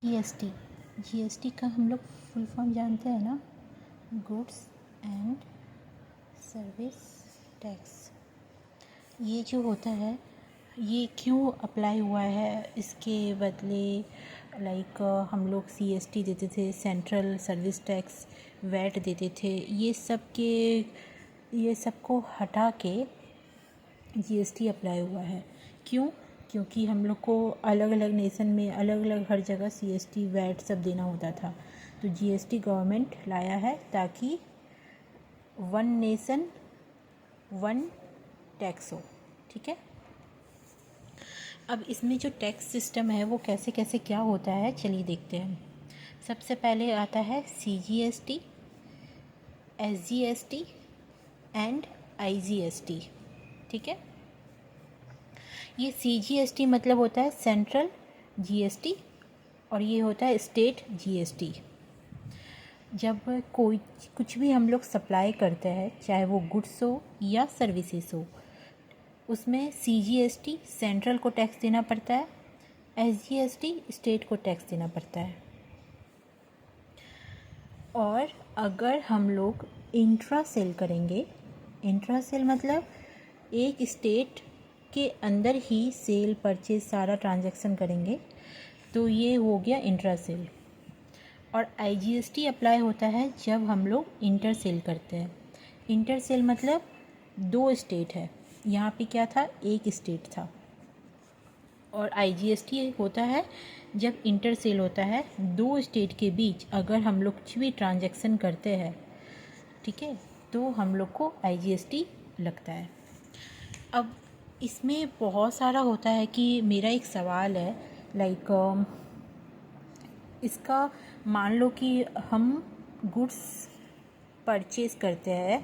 GST GST का हम लोग फुल फॉर्म जानते हैं ना, गुड्स एंड सर्विस टैक्स। ये जो होता है ये क्यों अप्लाई हुआ है, इसके बदले हम लोग सीएसटी देते थे, सेंट्रल सर्विस टैक्स, वैट देते थे, ये सबको हटा के जीएसटी अप्लाई हुआ है। क्यों? क्योंकि हम लोग को अलग अलग नेशन में अलग अलग हर जगह सीएसटी वैट सब देना होता था। तो जीएसटी गवर्नमेंट लाया है ताकि वन नेशन वन टैक्स हो। ठीक है। अब इसमें जो टैक्स सिस्टम है वो कैसे कैसे क्या होता है, चलिए देखते हैं। सबसे पहले आता है सीजीएसटी, एसजीएसटी एंड आईजीएसटी। ठीक है। ये सीजीएसटी मतलब होता है सेंट्रल जीएसटी और ये होता है स्टेट जीएसटी। जब कोई कुछ भी हम लोग सप्लाई करते हैं, चाहे वो गुड्स हो या सर्विसेज हो, उसमें सीजीएसटी सेंट्रल को टैक्स देना पड़ता है, एसजीएसटी स्टेट को टैक्स देना पड़ता है। और अगर हम लोग इंट्रा सेल करेंगे, इंट्रा सेल मतलब एक स्टेट के अंदर ही सेल परचेज सारा ट्रांजैक्शन करेंगे, तो ये हो गया इंट्रा सेल। और आईजीएसटी अप्लाई होता है जब हम लोग इंटर सेल करते हैं। इंटर सेल मतलब दो स्टेट है, यहाँ पे क्या था, एक स्टेट था। और आईजीएसटी होता है जब इंटर सेल होता है दो स्टेट के बीच, अगर हम लोग कुछ भी ट्रांजैक्शन करते हैं, ठीक है, तो हम लोग को आईजीएसटी लगता है। अब इसमें बहुत सारा होता है कि मेरा एक सवाल है, इसका मान लो कि हम गुड्स परचेज़ करते हैं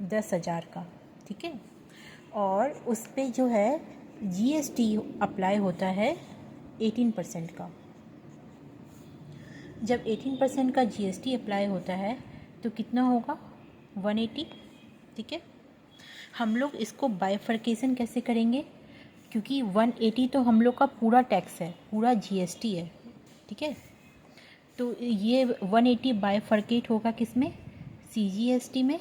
10,000 का, ठीक है, और उस पे जो है जीएसटी अप्लाई होता है 18% का। जब 18% का जीएसटी अप्लाई होता है तो कितना होगा, 180। ठीक है। हम लोग इसको बाइफर्केशन कैसे करेंगे, क्योंकि 180 तो हम लोग का पूरा टैक्स है, पूरा जीएसटी है। ठीक है। तो ये 180 बाइफर्केट होगा किस में, सीजीएसटी में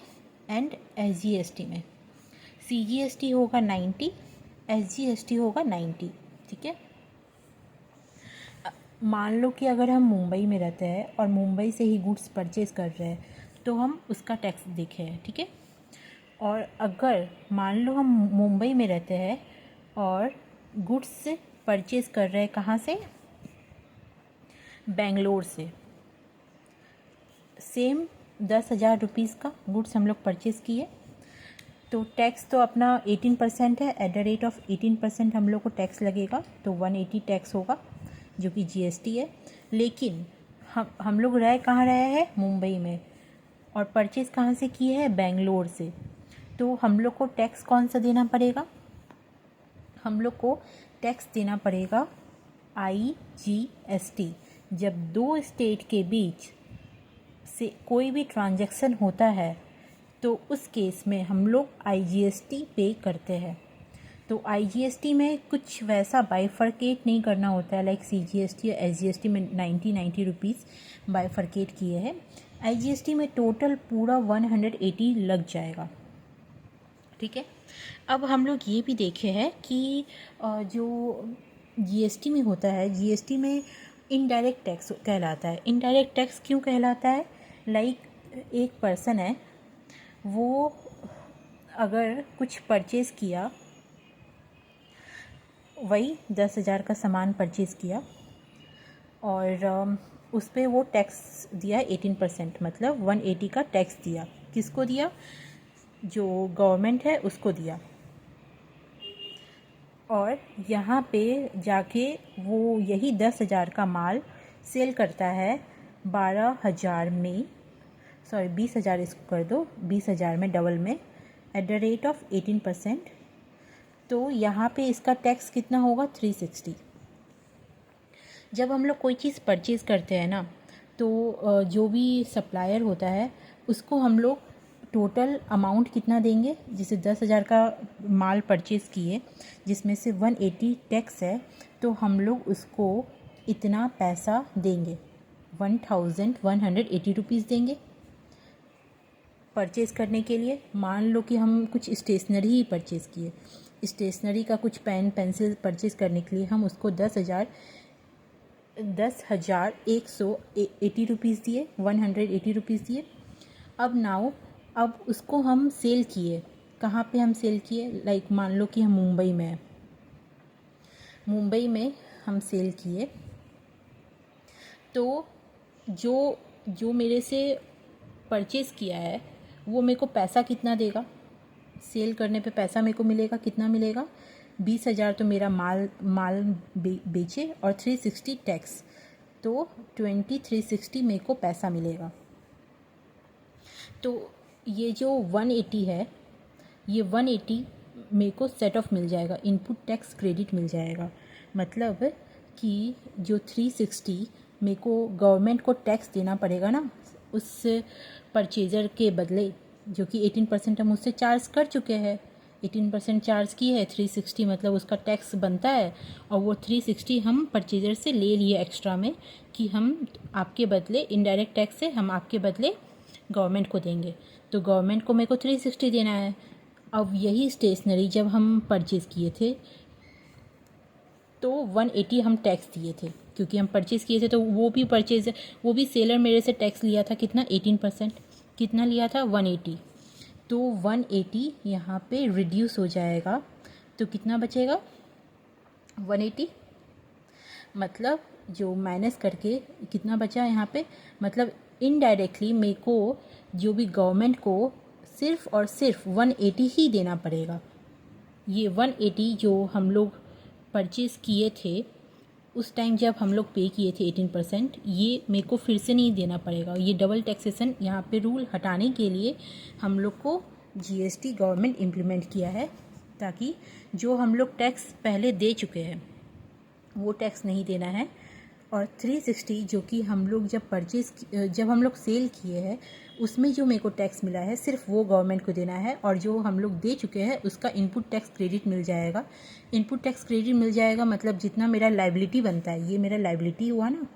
एंड एसजीएसटी में। सीजीएसटी होगा 90, एसजीएसटी होगा 90। ठीक है। मान लो कि अगर हम मुंबई में रहते हैं और मुंबई से ही गुड्स परचेज़ कर रहे हैं तो हम उसका टैक्स देखे हैं। ठीक है। और अगर मान लो हम मुंबई में रहते हैं और गुड्स परचेज़ कर रहे हैं कहाँ से, बेंगलोर से, सेम 10,000 रुपीज़ का गुड्स हम लोग परचेज़ किए, तो टैक्स तो अपना 18% है, एट द रेट ऑफ 18% हम लोग को टैक्स लगेगा, तो 180 टैक्स होगा जो कि जीएसटी है। लेकिन हम लोग रह कहाँ रहे हैं, मुंबई में, और परचेज़ कहाँ से की है, बेंगलोर से, तो हम लोग को टैक्स कौन सा देना पड़ेगा, हम लोग को टैक्स देना पड़ेगा आईजीएसटी। जब दो स्टेट के बीच से कोई भी ट्रांजैक्शन होता है तो उस केस में हम लोग आईजीएसटी पे करते हैं। तो आईजीएसटी में कुछ वैसा बाइफर्केट नहीं करना होता है, लाइक सीजीएसटी या एसजीएसटी में 90 रुपीज़ बाइफर्केट किए हैं। आईजीएसटी में टोटल पूरा 180 लग जाएगा। ठीक है। अब हम लोग ये भी देखे हैं कि जो जीएसटी में होता है, जीएसटी में इनडायरेक्ट टैक्स कहलाता है। इनडायरेक्ट टैक्स क्यों कहलाता है, एक पर्सन है, वो अगर कुछ परचेज़ किया, वही 10,000 का सामान परचेज़ किया और उस पर वो टैक्स दिया 18%, मतलब 180 का टैक्स दिया। किसको दिया, जो गवर्नमेंट है उसको दिया। और यहाँ पे जाके वो यही 10,000 का माल सेल करता है 12,000 में, 20,000 इसको कर दो, 20,000 में, डबल में, एट द रेट ऑफ 18%। तो यहाँ पे इसका टैक्स कितना होगा, 360। जब हम लोग कोई चीज़ परचेज़ करते हैं ना, तो जो भी सप्लायर होता है उसको हम लोग टोटल अमाउंट कितना देंगे, जैसे 10,000 का माल परचेज़ किए जिसमें से 180 टैक्स है, तो हम लोग उसको इतना पैसा देंगे, 1180 रुपीज़ देंगे परचेज़ करने के लिए। मान लो कि हम कुछ स्टेशनरी ही परचेज़ किए, स्टेशनरी का कुछ पेन पेंसिल परचेज़ करने के लिए हम उसको 10,180 रुपीज़ दिए, 180 रुपीज़ दिए। अब उसको हम सेल किए, कहाँ पे हम सेल किए, लाइक मान लो कि हम मुंबई में हम सेल किए, तो जो मेरे से परचेज़ किया है वो मेरे को पैसा कितना देगा, सेल करने पे पैसा मेरे को मिलेगा, कितना मिलेगा, 20,000 तो मेरा माल बेचे और 360 टैक्स, तो 2360 मेरे को पैसा मिलेगा। तो ये जो 180 है, ये 180 मेरे को सेट ऑफ मिल जाएगा, इनपुट टैक्स क्रेडिट मिल जाएगा। मतलब कि जो 360 मेरे को गवर्नमेंट को टैक्स देना पड़ेगा ना उस परचेज़र के बदले, जो कि 18% हम उससे चार्ज कर चुके हैं, 18% चार्ज की है, 360 मतलब उसका टैक्स बनता है, और वो 360 हम परचेज़र से ले लिए एक्स्ट्रा में कि हम आपके बदले इनडायरेक्ट टैक्स से हम आपके बदले गवर्नमेंट को देंगे, तो गवर्नमेंट को मेरे को 360 देना है। अब यही स्टेशनरी जब हम परचेज़ किए थे तो 180 हम टैक्स दिए थे, क्योंकि हम परचेज़ किए थे, तो वो भी सेलर मेरे से टैक्स लिया था, कितना 18%, कितना लिया था 180, तो 180 यहाँ पे रिड्यूस हो जाएगा, तो कितना बचेगा 180, मतलब जो माइनस करके कितना बचा यहाँ पे, मतलब इनडायरेक्टली मेरे को जो भी गवर्नमेंट को सिर्फ और सिर्फ 180 ही देना पड़ेगा। ये 180 जो हम लोग परचेज़ किए थे उस टाइम जब हम लोग पे किए थे 18%, ये मेरे को फिर से नहीं देना पड़ेगा। ये डबल टैक्सेशन यहाँ पे रूल हटाने के लिए हम लोग को जीएसटी गवर्नमेंट इम्प्लीमेंट किया है, ताकि जो हम लोग टैक्स पहले दे चुके हैं वो टैक्स नहीं देना है, और 360 जो कि हम लोग जब हम लोग सेल किए हैं उसमें जो मेरे को टैक्स मिला है सिर्फ वो गवर्नमेंट को देना है, और जो हम लोग दे चुके हैं उसका इनपुट टैक्स क्रेडिट मिल जाएगा। इनपुट टैक्स क्रेडिट मिल जाएगा मतलब जितना मेरा लायबिलिटी बनता है, ये मेरा लायबिलिटी हुआ ना,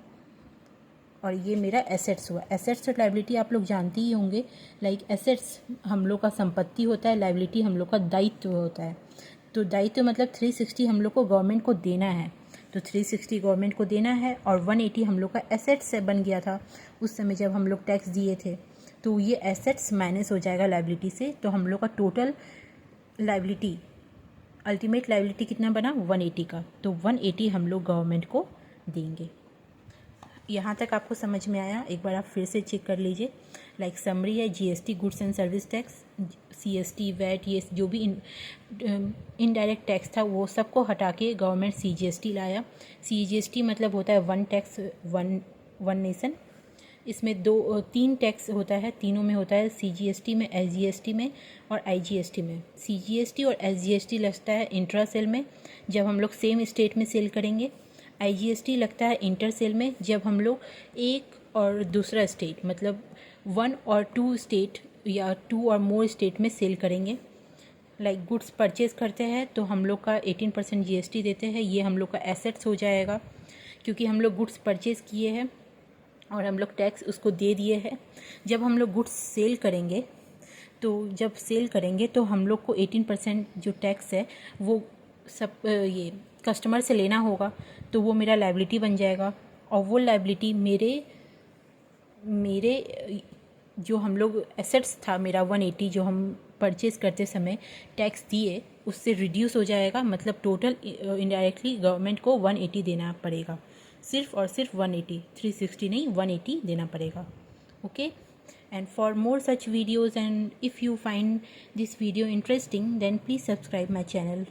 और ये मेरा एसेट्स हुआ। एसेट्स और लायबिलिटी आप लोग जानते ही होंगे, लाइक एसेट्स हम लोग का संपत्ति होता है, लायबिलिटी हम लोग का दायित्व होता है। तो दायित्व मतलब 360 हम लोग को गवर्नमेंट को देना है, तो 360 गवर्नमेंट को देना है, और 180 हम लोग का एसेट्स से बन गया था उस समय जब हम लोग टैक्स दिए थे, तो ये एसेट्स माइनस हो जाएगा लायबिलिटी से, तो हम लोग का टोटल लायबिलिटी, अल्टीमेट लायबिलिटी कितना बना 180 का, तो 180 हम लोग गवर्नमेंट को देंगे। यहाँ तक आपको समझ में आया? एक बार आप फिर से चेक कर लीजिए। लाइक समरी है, GST goods and service tax, CST, VAT, ये जो भी इनडायरेक्ट टैक्स था वो सबको हटा के गवर्नमेंट सीजीएसटी लाया। सीजीएसटी मतलब होता है वन टैक्स वन नेशन। इसमें 3 टैक्स होता है, तीनों में होता है, सीजीएसटी में, एसजीएसटी में और आईजीएसटी में। सीजीएसटी और एसजीएसटी लगता है इंट्रा सेल में जब हम लोग सेम स्टेट में सेल करेंगे। आईजीएसटी लगता है इंटर सेल में जब हम लोग एक और दूसरा स्टेट मतलब 1 और 2 स्टेट या 2 और मोर स्टेट में सेल करेंगे। लाइक गुड्स परचेज़ करते हैं तो हम लोग का 18% जीएसटी देते हैं, ये हम लोग का एसेट्स हो जाएगा क्योंकि हम लोग गुड्स परचेज़ किए हैं और हम लोग टैक्स उसको दे दिए हैं। जब हम लोग गुड्स सेल करेंगे तो हम लोग को 18% जो टैक्स है वो सब ये कस्टमर से लेना होगा, तो वो मेरा लायबिलिटी बन जाएगा, और वो लायबिलिटी मेरे जो हम लोग एसेट्स था मेरा 180 जो हम परचेज़ करते समय टैक्स दिए उससे रिड्यूस हो जाएगा। मतलब टोटल इनडायरेक्टली गवर्नमेंट को 180 देना पड़ेगा, सिर्फ और सिर्फ 180, 360 नहीं 180 देना पड़ेगा। Okay, and for more such videos and if you find this video interesting then please subscribe my channel.